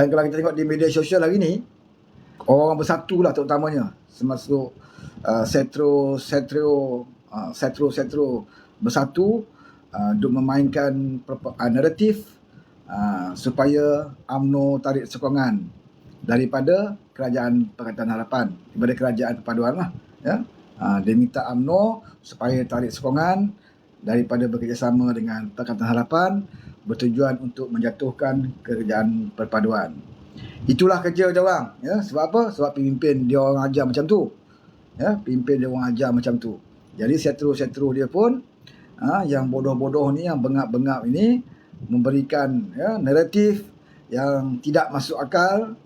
Dan kalau kita tengok di media sosial hari ni, orang bersatu lah terutamanya, termasuk setro bersatu untuk memainkan naratif supaya UMNO tarik sokongan daripada Kerajaan Pakatan Harapan, daripada Kerajaan Perpaduan lah. Ya? Dia minta UMNO supaya tarik sokongan daripada bekerjasama dengan Pakatan Harapan bertujuan untuk menjatuhkan Kerajaan Perpaduan. Itulah kerja dia orang. Ya? Sebab apa? Sebab pemimpin dia orang ajar macam tu. Ya? Pemimpin dia orang ajar macam tu. Jadi setro-setro dia pun yang bodoh-bodoh ni, yang bengap-bengap ini, memberikan naratif yang tidak masuk akal,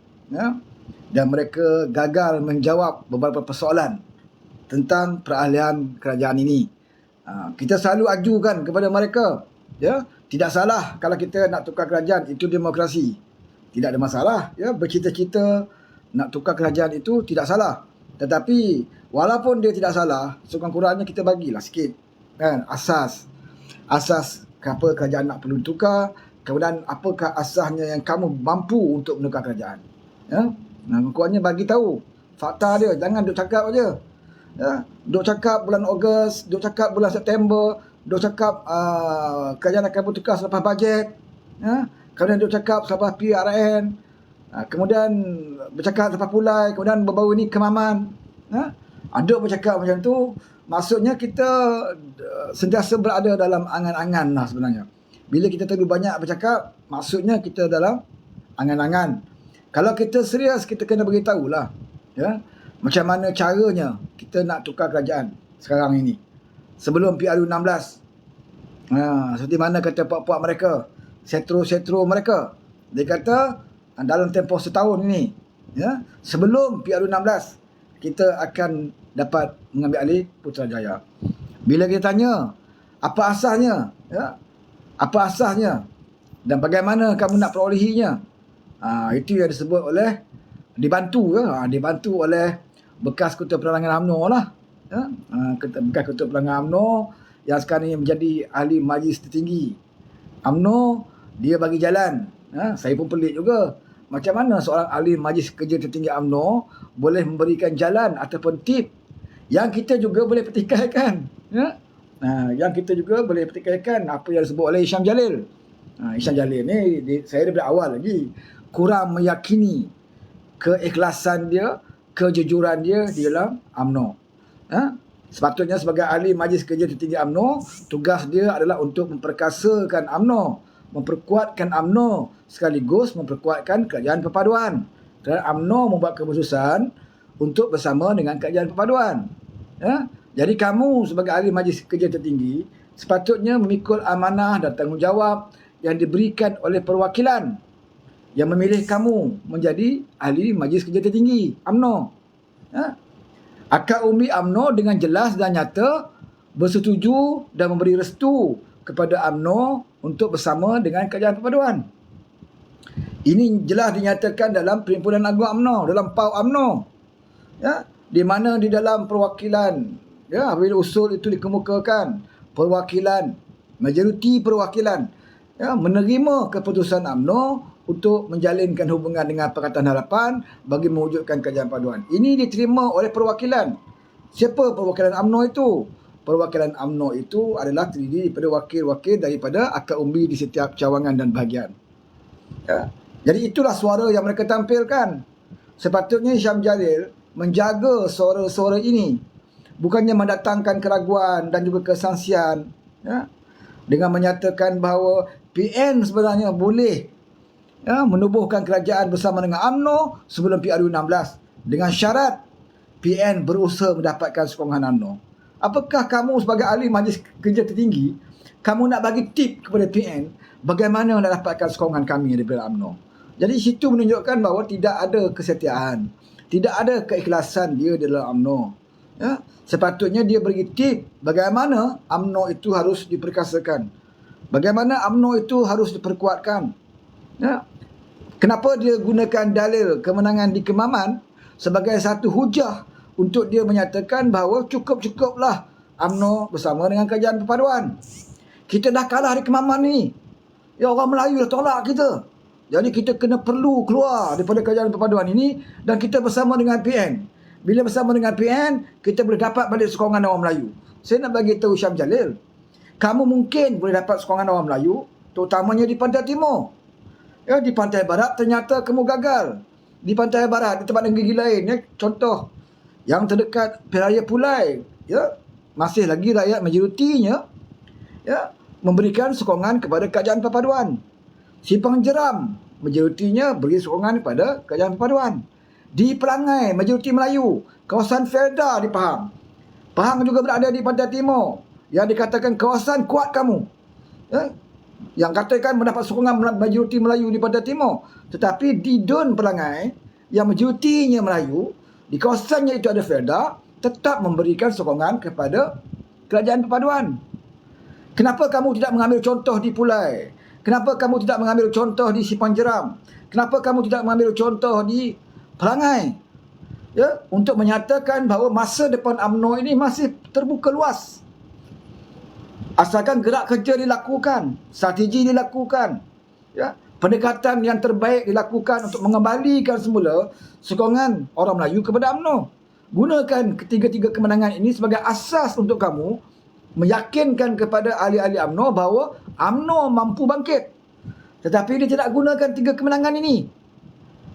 dan mereka gagal menjawab beberapa persoalan tentang perahlian kerajaan ini. Kita selalu ajukan kepada mereka, tidak salah kalau kita nak tukar kerajaan, itu demokrasi, tidak ada masalah. Bercita-cita nak tukar kerajaan itu tidak salah, tetapi walaupun dia tidak salah, sekurang-kurangnya kita bagilah sikit kan asas kenapa kerajaan nak perlu tukar, kemudian apakah asasnya yang kamu mampu untuk menukar kerajaan. Kurangnya bagi tahu fakta dia, jangan duk cakap aja. Duk cakap bulan Ogos, duk cakap bulan September, duk cakap kerajaan akan bertukar selepas bajet, kemudian duk cakap selepas PRN, kemudian bercakap selepas pulai, kemudian baru-baru ni kemaman. Duk bercakap macam tu, maksudnya kita sentiasa berada dalam angan-angan lah sebenarnya. Bila kita terlalu banyak bercakap, maksudnya kita dalam angan-angan. Kalau kita serius, kita kena beritahu lah, macam mana caranya kita nak tukar kerajaan sekarang ini, sebelum PRU16. Seperti mana kata puak-puak mereka, setro-setro mereka, dia kata dalam tempoh setahun ini, sebelum PRU16, kita akan dapat mengambil alih Putrajaya. Bila kita tanya apa asasnya, apa asasnya dan bagaimana kamu nak perolehinya, itu yang disebut oleh dibantu oleh bekas Ketua Penerangan UMNO lah, bekas Ketua Penerangan UMNO yang sekarang ini menjadi ahli Majlis Tertinggi UMNO. Dia bagi jalan. Saya pun pelik juga, macam mana seorang ahli Majlis Kerja Tertinggi UMNO boleh memberikan jalan ataupun tip yang kita juga boleh petikaikan. Yang kita juga boleh petikaikan apa yang disebut oleh Hisham Jalil. Hisham Jalil ni, saya daripada awal lagi kurang meyakini keikhlasan dia, kejujuran dia di dalam UMNO. Sepatutnya sebagai ahli Majlis Kerja Tertinggi UMNO, tugas dia adalah untuk memperkasakan UMNO, memperkuatkan UMNO, sekaligus memperkuatkan Kerajaan Perpaduan. Kerana UMNO membuat keputusan untuk bersama dengan Kerajaan Perpaduan. Jadi kamu sebagai ahli Majlis Kerja Tertinggi sepatutnya memikul amanah dan tanggungjawab yang diberikan oleh perwakilan yang memilih kamu menjadi ahli Majlis Kerja Tertinggi UMNO. Akad umbi UMNO dengan jelas dan nyata bersetuju dan memberi restu kepada UMNO untuk bersama dengan Kerajaan Perpaduan. Ini jelas dinyatakan dalam Perhimpunan Agung UMNO, dalam PAU UMNO. Di mana di dalam perwakilan, bila usul itu dikemukakan, perwakilan, majoriti perwakilan menerima keputusan UMNO untuk menjalinkan hubungan dengan Pakatan Harapan bagi mewujudkan Kerajaan Perpaduan. Ini diterima oleh perwakilan. Siapa perwakilan UMNO itu? Perwakilan UMNO itu adalah terdiri daripada wakil-wakil daripada akad umbi di setiap cawangan dan bahagian. Jadi itulah suara yang mereka tampilkan. Sepatutnya Hisham Jalil menjaga suara-suara ini, bukannya mendatangkan keraguan dan juga kesangsian, dengan menyatakan bahawa PN sebenarnya boleh menubuhkan kerajaan bersama dengan UMNO sebelum PRU16 dengan syarat PN berusaha mendapatkan sokongan UMNO. Apakah kamu sebagai ahli Majlis Kerja Tertinggi, kamu nak bagi tip kepada PN bagaimana nak dapatkan sokongan kami daripada UMNO? Jadi situ menunjukkan bahawa tidak ada kesetiaan, tidak ada keikhlasan dia dalam UMNO. Sepatutnya dia bagi tip bagaimana UMNO itu harus diperkasakan, bagaimana UMNO itu harus diperkuatkan. Kenapa dia gunakan dalil kemenangan di Kemaman sebagai satu hujah untuk dia menyatakan bahawa cukup-cukuplah UMNO bersama dengan Kerajaan Perpaduan. Kita dah kalah di Kemaman ni. Orang Melayu dah tolak kita. Jadi kita perlu keluar daripada kerajaan perpaduan ini dan kita bersama dengan PN. Bila bersama dengan PN, kita boleh dapat balik sokongan orang Melayu. Saya nak bagi tahu Syam Jalil, kamu mungkin boleh dapat sokongan orang Melayu, terutamanya di Pantai Timur. Ya, di Pantai Barat ternyata kamu gagal. Di Pantai Barat, di tempat negeri lain, ya, contoh yang terdekat Peraya Pulai, ya, masih lagi rakyat majoritinya ya memberikan sokongan kepada kerajaan perpaduan. Simpang Jeram, majoritinya beri sokongan kepada kerajaan perpaduan. Di Pelangai, majoriti Melayu. Kawasan Felda di Pahang. Pahang juga berada di Pantai Timur, yang dikatakan kawasan kuat kamu. Ya? Yang katakan mendapat sokongan majoriti Melayu di Pantai Timur. Tetapi di Dun Pelangai, yang majoritinya Melayu, di kawasannya itu ada Felda, tetap memberikan sokongan kepada kerajaan perpaduan. Kenapa kamu tidak mengambil contoh di Pulai? Kenapa kamu tidak mengambil contoh di Simpang Jeram? Kenapa kamu tidak mengambil contoh di Pelangai? Ya, untuk menyatakan bahawa masa depan UMNO ini masih terbuka luas. Asalkan gerak kerja dilakukan, strategi dilakukan, ya, pendekatan yang terbaik dilakukan untuk mengembalikan semula sokongan orang Melayu kepada UMNO. Gunakan ketiga-tiga kemenangan ini sebagai asas untuk kamu meyakinkan kepada ahli-ahli UMNO bahawa UMNO mampu bangkit. Tetapi dia tidak gunakan tiga kemenangan ini.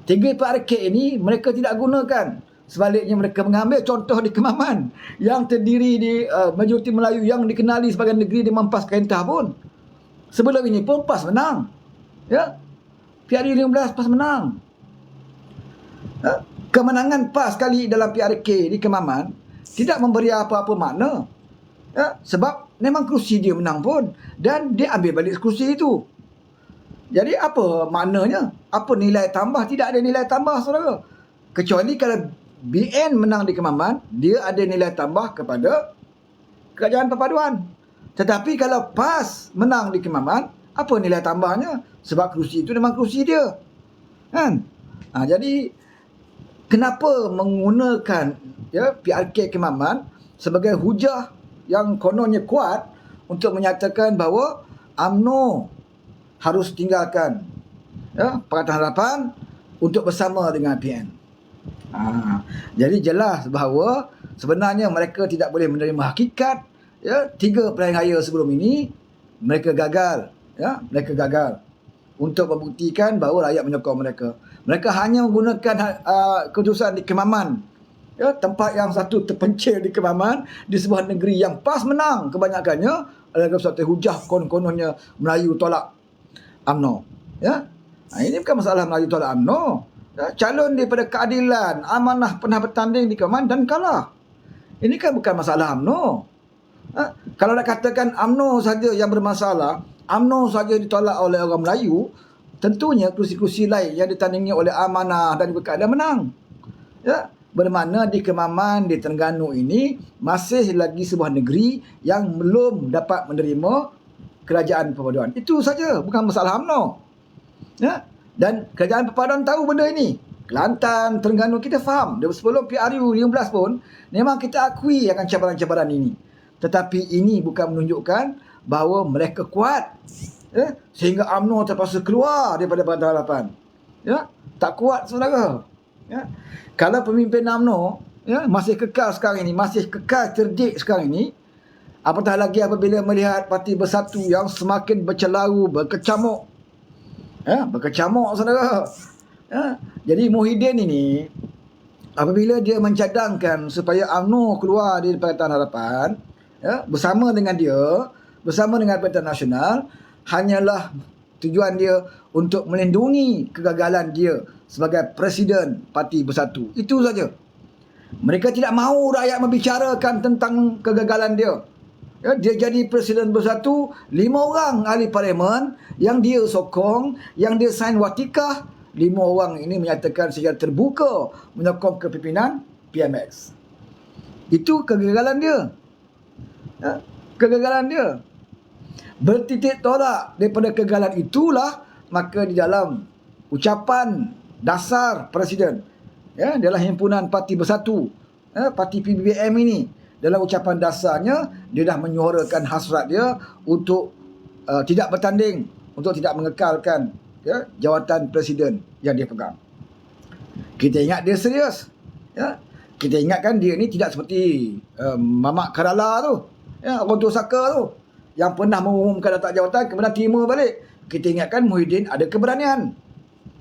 Tiga PRK ini mereka tidak gunakan. Sebaliknya mereka mengambil contoh di Kemaman yang terdiri di majoriti Melayu yang dikenali sebagai negeri di Mampas Kaintah pun. Sebelum ini pun PAS menang. Ya. PRU 15 PAS menang. Ya. Kemenangan PAS kali dalam PRK di Kemaman tidak memberi apa-apa makna. Ya. Sebab memang kerusi dia menang pun dan dia ambil balik kerusi itu. Jadi apa maknanya? Apa nilai tambah? Tidak ada nilai tambah, saudara. Kecuali kalau BN menang di Kemaman, dia ada nilai tambah kepada kerajaan perpaduan. Tetapi kalau PAS menang di Kemaman, apa nilai tambahnya? Sebab kerusi itu memang kerusi dia. Kan? Jadi kenapa menggunakan ya PRK Kemaman sebagai hujah yang kononnya kuat untuk menyatakan bahawa UMNO harus tinggalkan ya Pakatan Harapan untuk bersama dengan PN. Jadi jelas bahawa sebenarnya mereka tidak boleh menerima hakikat ya 3 pilihan raya sebelum ini mereka gagal untuk membuktikan bahawa rakyat menyokong mereka. Mereka hanya menggunakan keputusan di Kemaman ya, tempat yang satu terpencil di Kemaman di sebuah negeri yang PAS menang kebanyakannya adalah suatu hujah kononnya Melayu tolak UMNO ya. Ini bukan masalah Melayu tolak UMNO. Ya, calon daripada keadilan amanah pernah bertanding di Kemaman dan kalah. Ini kan bukan masalah UMNO. Kalau nak katakan UMNO saja yang bermasalah, UMNO saja ditolak oleh orang Melayu, tentunya kursi-kursi lain yang ditandingi oleh amanah dan juga keadilan menang. Ya, bermakna di Kemaman, di Terengganu ini masih lagi sebuah negeri yang belum dapat menerima kerajaan perpaduan. Itu saja, bukan masalah UMNO. Ya. Dan kerajaan perpaduan tahu benda ini. Kelantan, Terengganu kita faham. Dari sebelum PRU 15 pun memang kita akui akan cabaran-cabaran ini. Tetapi ini bukan menunjukkan bahawa mereka kuat. Ya? Sehingga UMNO terpaksa keluar daripada Pakatan Harapan. Ya? Tak kuat, saudara. Ya? Kalau pemimpin UMNO ya, masih kekal sekarang ini, masih kekal cerdik sekarang ini, apatah lagi apabila melihat Parti Bersatu yang semakin bercelaru, berkecamuk. Ya, berkecamuk, saudara. Ya, jadi Muhyiddin ini apabila dia mencadangkan supaya UMNO keluar dari Pakatan Harapan ya, bersama dengan dia, bersama dengan Pakatan Nasional, hanyalah tujuan dia untuk melindungi kegagalan dia sebagai Presiden Parti Bersatu. Itu saja. Mereka tidak mahu rakyat membicarakan tentang kegagalan dia. Ya, dia jadi Presiden Bersatu, 5 orang ahli parlimen yang dia sokong, yang dia sign watikah, 5 orang ini menyatakan secara terbuka menyokong kepimpinan PMX. Itu kegagalan dia. Ya, kegagalan dia. Bertitik tolak daripada kegagalan itulah, maka di dalam ucapan dasar Presiden, ya, dalam himpunan Parti Bersatu, ya, Parti PBBM ini, dalam ucapan dasarnya, dia dah menyuarakan hasrat dia untuk tidak bertanding, untuk tidak mengekalkan jawatan presiden yang dia pegang. Kita ingat dia serius. Kita ingatkan dia ni tidak seperti Mamak Karala tu, orang tua saka tu, yang pernah mengumumkan letak jawatan kemudian terima balik. Kita ingatkan Muhyiddin ada keberanian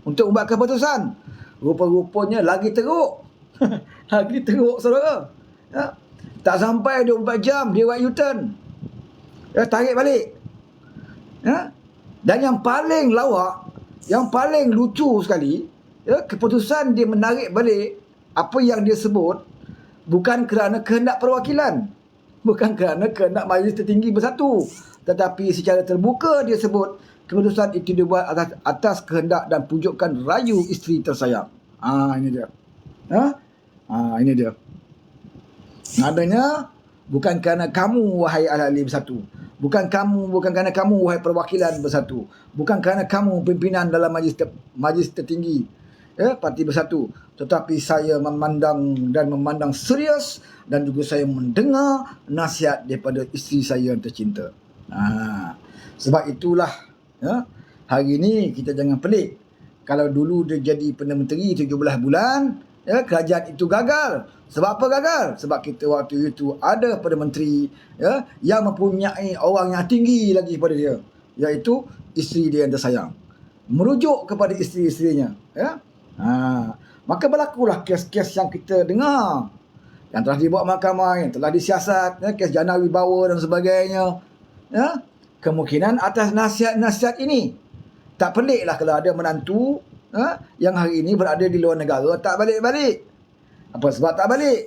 untuk membuat keputusan. Rupa-rupanya lagi teruk. Lagi teruk, saudara. Tak sampai 24 jam dia buat U-turn. Tarik balik. Dan yang paling lawak, yang paling lucu sekali, keputusan dia menarik balik apa yang dia sebut bukan kerana kehendak perwakilan, bukan kerana kehendak Majlis Tertinggi Bersatu, tetapi secara terbuka dia sebut keputusan itu dibuat atas kehendak dan pujukan rayu isteri tersayang. Ini dia. Ini dia. Nadanya bukan kerana kamu wahai ahli bersatu, bukan kerana kamu wahai perwakilan bersatu, bukan kerana kamu pimpinan dalam majlis tertinggi Parti Bersatu, tetapi saya memandang serius dan juga saya mendengar nasihat daripada isteri saya yang tercinta. Sebab itulah hari ini kita jangan pelik. Kalau dulu dia jadi Perdana Menteri 17 bulan, kerajaan itu gagal. Sebab apa gagal? Sebab kita waktu itu ada Perdana Menteri yang mempunyai orang yang tinggi lagi daripada dia, iaitu isteri dia yang tersayang. Merujuk kepada isteri-isterinya. Maka berlakulah kes-kes yang kita dengar, yang telah dibawa mahkamah, yang telah disiasat, kes Jana Wibawa dan sebagainya. Kemungkinan atas nasihat-nasihat ini. Tak peliklah kalau ada menantu yang hari ini berada di luar negara tak balik-balik. Apa sebab tak balik?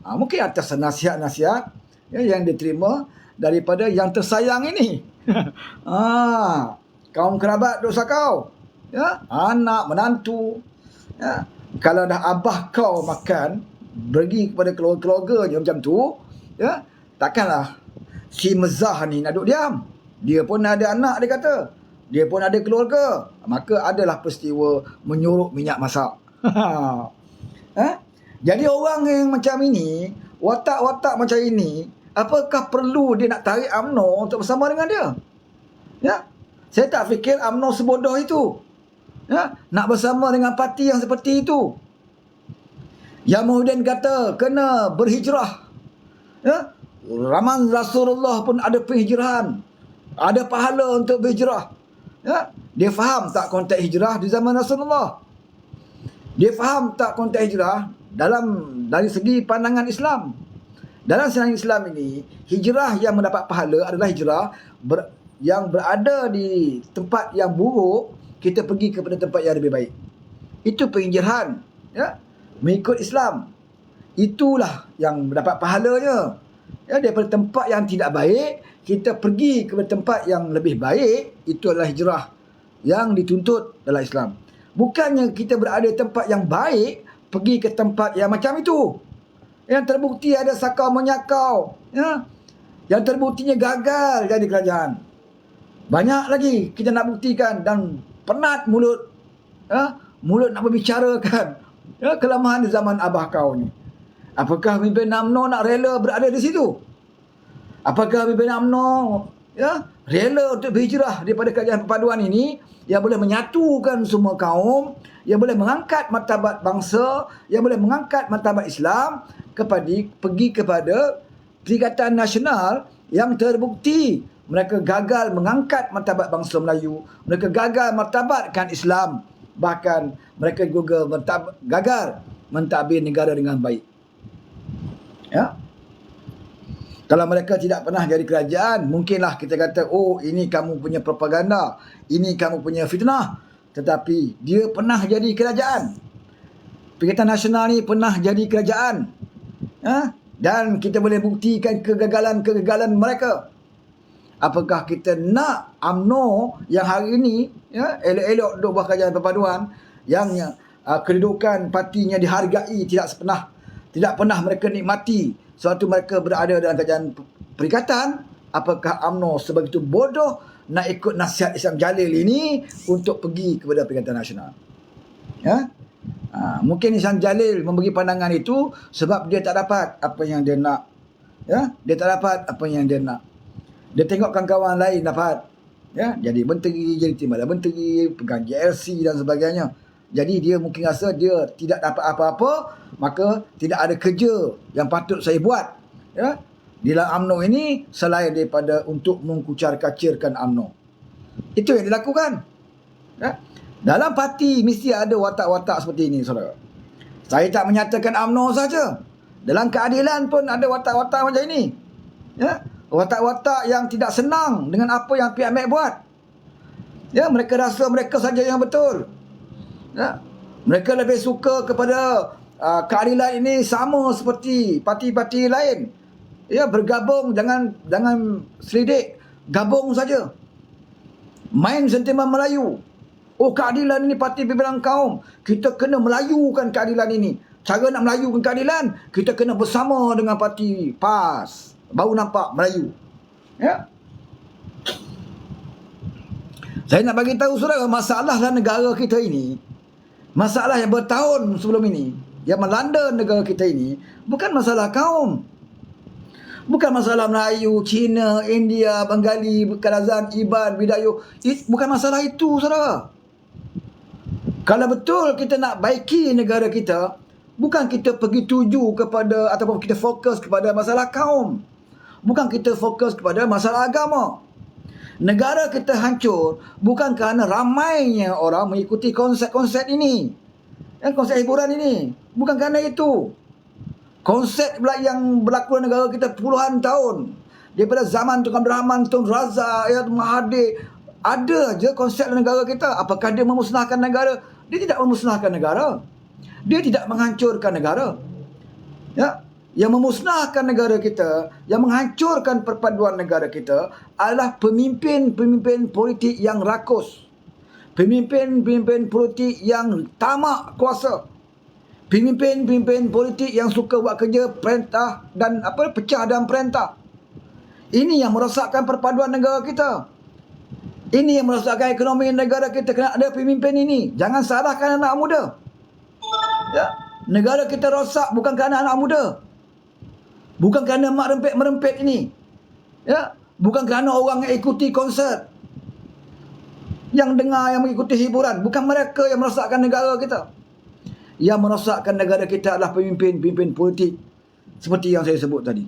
Mungkin atas nasihat-nasihat yang diterima daripada yang tersayang ini. Kaum kerabat dosa kau, anak, menantu. Kalau dah abah kau makan, pergi kepada keluarga-keluarganya macam tu, takkanlah si Mezah ni nak duduk diam. Dia pun ada anak, dia kata. Dia pun ada keluarga. Maka adalah peristiwa menyuruh minyak masak. Jadi orang yang macam ini, watak-watak macam ini, apakah perlu dia nak tarik UMNO untuk bersama dengan dia? Saya tak fikir UMNO sebodoh itu. Nak bersama dengan parti yang seperti itu. Yang Muhyiddin kata kena berhijrah. Zaman Rasulullah pun ada penghijrahan. Ada pahala untuk berhijrah. Dia faham tak konteks hijrah di zaman Rasulullah? Dia faham tak konteks hijrah dari segi pandangan Islam? Dalam pandangan Islam ini, hijrah yang mendapat pahala adalah hijrah yang berada di tempat yang buruk, kita pergi kepada tempat yang lebih baik. Itu penghijrahan, mengikut Islam. Itulah yang mendapat pahalanya. Daripada tempat yang tidak baik, kita pergi kepada tempat yang lebih baik. Itu adalah hijrah yang dituntut dalam Islam. Bukannya kita berada di tempat yang baik, pergi ke tempat yang macam itu, yang terbukti ada sakau menyakau, yang terbuktinya gagal jadi kerajaan. Banyak lagi kita nak buktikan, dan penat mulut mulut nak berbicarakan kelemahan di zaman abah kau ni. Apakah pimpinan UMNO nak rela berada di situ? Apakah pimpinan UMNO rela untuk berhijrah daripada kerajaan perpaduan ini, yang boleh menyatukan semua kaum, yang boleh mengangkat martabat bangsa, yang boleh mengangkat martabat Islam, pergi kepada Perikatan Nasional yang terbukti mereka gagal mengangkat martabat bangsa Melayu, mereka gagal martabatkan Islam, bahkan mereka juga gagal mentadbir negara dengan baik. Kalau mereka tidak pernah jadi kerajaan, mungkinlah kita kata, oh ini kamu punya propaganda, ini kamu punya fitnah. Tetapi dia pernah jadi kerajaan. Perikatan Nasional ni pernah jadi kerajaan. Dan kita boleh buktikan kegagalan-kegagalan mereka. Apakah kita nak UMNO yang hari ini elok-elok duduk buat kerajaan perpaduan, yang kedudukan partinya dihargai, tidak pernah mereka nikmati suatu mereka berada dalam kerajaan perikatan? Apakah UMNO sebegitu bodoh nak ikut nasihat Isham Jalil ini untuk pergi kepada Perikatan Nasional? Mungkin Isham Jalil memberi pandangan itu sebab dia tak dapat apa yang dia nak. Dia tak dapat apa yang dia nak. Dia tengok kawan-kawan lain dapat. Ya, jadi menteri, jadi timbalan menteri, pegang JLC dan sebagainya. Jadi dia mungkin rasa dia tidak dapat apa-apa, maka tidak ada kerja yang patut saya buat. Ya, di dalam UMNO ini selain daripada untuk mengkucar-kacirkan UMNO. Itu yang dilakukan. Ya. Dalam parti mesti ada watak-watak seperti ini, saudara. Saya tak menyatakan UMNO saja. Dalam keadilan pun ada watak-watak macam ini. Ya, watak-watak yang tidak senang dengan apa yang pihak MAC buat. Ya, mereka rasa mereka saja yang betul. Ya, mereka lebih suka kepada keadilan ini sama seperti parti-parti lain. Ya, bergabung, jangan selidik, gabung saja. Main sentimen Melayu. Oh, keadilan ini parti pimpinan kaum. Kita kena melayukan keadilan ini. Cara nak melayukan keadilan, kita kena bersama dengan parti PAS. Baru nampak Melayu. Ya. Saya nak bagi tahu saudara, masalah dalam negara kita ini, masalah yang bertahun sebelum ini, yang melanda negara kita ini, bukan masalah kaum. Bukan masalah Melayu, Cina, India, Bengali, Kadazan, Iban, Bidayu. Bukan masalah itu, saudara. Kalau betul kita nak baiki negara kita, bukan kita pergi tuju kepada ataupun kita fokus kepada masalah kaum. Bukan kita fokus kepada masalah agama. Negara kita hancur bukan kerana ramainya orang mengikuti konsep-konsep ini. Konsep hiburan ini. Bukan kerana itu. Konsep pula yang berlaku dalam negara kita puluhan tahun. Daripada zaman Tun Abdul Rahman, Tun Razak, Mahathir. Ada je konsep dalam negara kita. Apakah dia memusnahkan negara? Dia tidak memusnahkan negara. Dia tidak menghancurkan negara. Ya. Yang memusnahkan negara kita, yang menghancurkan perpaduan negara kita adalah pemimpin-pemimpin politik yang rakus. Pemimpin-pemimpin politik yang tamak kuasa. Pemimpin-pemimpin politik yang suka buat kerja perintah dan pecah dan perintah. Ini yang merosakkan perpaduan negara kita. Ini yang merosakkan ekonomi negara kita. Kena ada pemimpin ini. Jangan salahkan anak muda. Ya. Negara kita rosak bukan kerana anak muda. Bukan kerana mak merempet ini. Ya, bukan kerana orang yang ikuti konsert. Yang dengar, yang mengikuti hiburan. Bukan mereka yang merosakkan negara kita. Yang merosakkan negara kita adalah pemimpin-pemimpin politik. Seperti yang saya sebut tadi.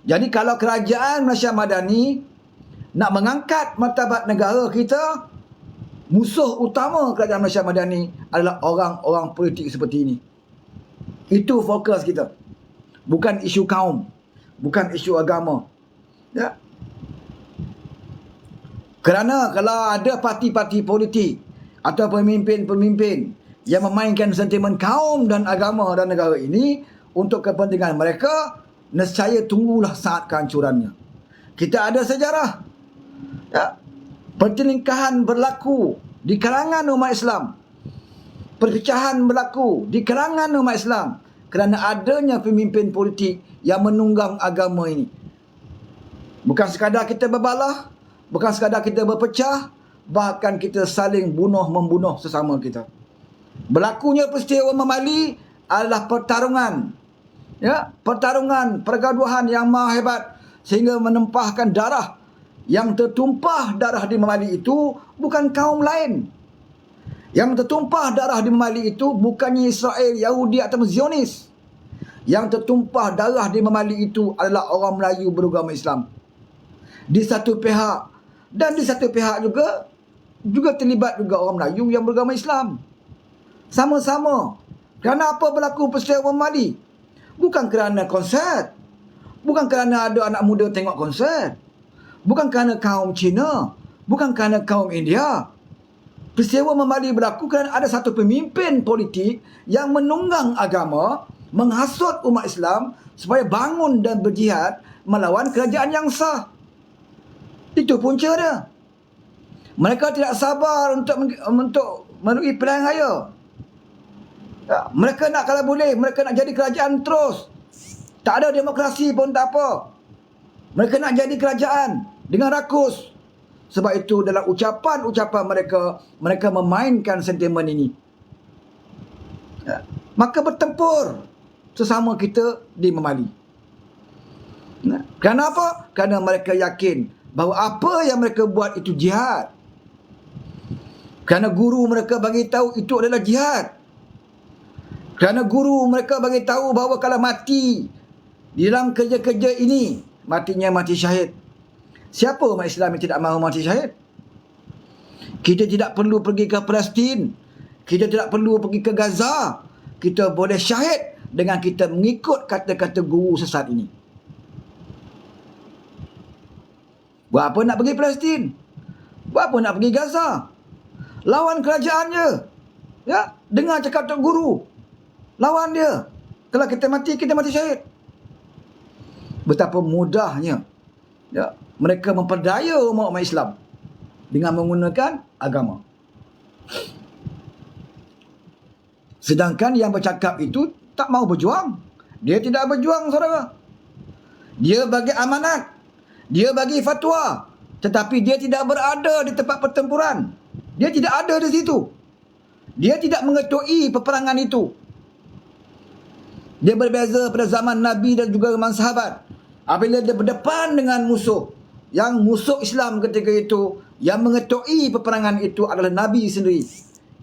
Jadi kalau kerajaan Malaysia Madani nak mengangkat martabat negara kita, musuh utama kerajaan Malaysia Madani adalah orang-orang politik seperti ini. Itu fokus kita. Bukan isu kaum. Bukan isu agama. Ya. Kerana kalau ada parti-parti politik atau pemimpin-pemimpin yang memainkan sentimen kaum dan agama dan negara ini untuk kepentingan mereka, nescaya tunggulah saat kehancurannya. Kita ada sejarah. Ya. Pertelingkahan berlaku di kalangan umat Islam. Perpecahan berlaku di kalangan umat Islam kerana adanya pemimpin politik yang menunggang agama ini. Bukan sekadar kita berbalah, bukan sekadar kita berpecah, bahkan kita saling bunuh-membunuh sesama kita. Berlakunya peristiwa Memali adalah pertarungan. Ya, pertarungan, pergaduhan yang maha hebat sehingga menempahkan darah. Yang tertumpah darah di Memali itu bukan kaum lain. Yang tertumpah darah di Memali itu bukannya Israel, Yahudi atau Zionis. Yang tertumpah darah di Memali itu adalah orang Melayu beragama Islam. Di satu pihak. Dan di satu pihak juga terlibat juga orang Melayu yang beragama Islam. Sama-sama. Kerana apa berlaku peristiwa Memali? Bukan kerana konsert. Bukan kerana ada anak muda tengok konsert. Bukan kerana kaum Cina. Bukan kerana kaum India. Peristiwa Memali berlaku kerana ada satu pemimpin politik yang menunggang agama, menghasut umat Islam supaya bangun dan berjihad melawan kerajaan yang sah. Itu punca dia. Mereka tidak sabar untuk melalui pilihan raya. Ya, mereka nak, kalau boleh, mereka nak jadi kerajaan terus. Tak ada demokrasi pun tak apa. Mereka nak jadi kerajaan dengan rakus. Sebab itu dalam ucapan-ucapan mereka memainkan sentimen ini. Ya. Maka bertempur sesama kita di Memali. Nah, kerana apa? Kerana mereka yakin bahawa apa yang mereka buat itu jihad. Kerana guru mereka bagi tahu itu adalah jihad. Kerana guru mereka bagi tahu bahawa kalau mati di dalam kerja-kerja ini, matinya mati syahid. Siapa umat Islam yang tidak mahu mati syahid? Kita tidak perlu pergi ke Palestin. Kita tidak perlu pergi ke Gaza. Kita boleh syahid dengan kita mengikut kata-kata guru sesat ini. Buat apa nak pergi Palestin? Buat apa nak pergi Gaza? Lawan kerajaan je. Ya, dengar cakap tok guru. Lawan dia. Kalau kita mati syahid. Betapa mudahnya ya, mereka memperdaya umat Islam dengan menggunakan agama. Sedangkan yang bercakap itu tak mau berjuang. Dia tidak berjuang, saudara. Dia bagi amanat. Dia bagi fatwa. Tetapi dia tidak berada di tempat pertempuran. Dia tidak ada di situ. Dia tidak mengetui peperangan itu. Dia berbeza pada zaman Nabi dan juga zaman sahabat. Apabila dia berdepan dengan musuh, yang musuh Islam ketika itu, yang mengetui peperangan itu adalah Nabi sendiri.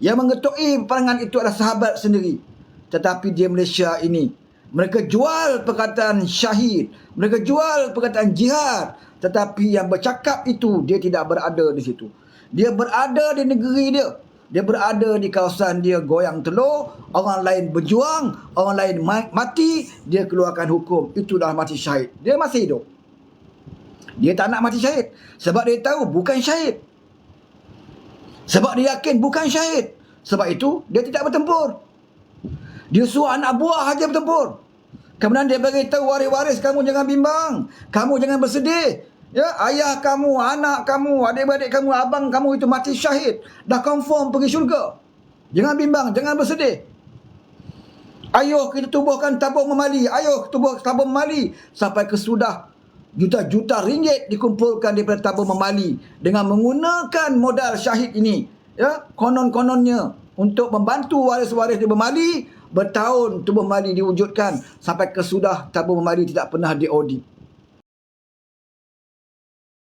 Yang mengetui peperangan itu adalah sahabat sendiri. Tetapi di Malaysia ini, mereka jual perkataan syahid. Mereka jual perkataan jihad. Tetapi yang bercakap itu, dia tidak berada di situ. Dia berada di negeri dia. Dia berada di kawasan dia goyang telur. Orang lain berjuang. Orang lain mati. Dia keluarkan hukum. Itulah mati syahid. Dia masih hidup. Dia tak nak mati syahid. Sebab dia tahu bukan syahid. Sebab dia yakin bukan syahid. Sebab itu dia tidak bertempur. Dia suruh anak buah saja bertempur. Kemudian dia beritahu waris-waris, kamu jangan bimbang. Kamu jangan bersedih. Ya, ayah kamu, anak kamu, adik-adik kamu, abang kamu itu mati syahid. Dah confirm pergi syurga. Jangan bimbang, jangan bersedih. Ayo kita tubuhkan tabung memali. Ayo tubuh tabung memali. Sampai ke sudah juta-juta ringgit dikumpulkan daripada tabung memali. Dengan menggunakan modal syahid ini. Ya, konon-kononnya. Untuk membantu waris-waris di memali. Bertahun tubuh memali diwujudkan. Sampai ke sudah tabung memali tidak pernah diaudit.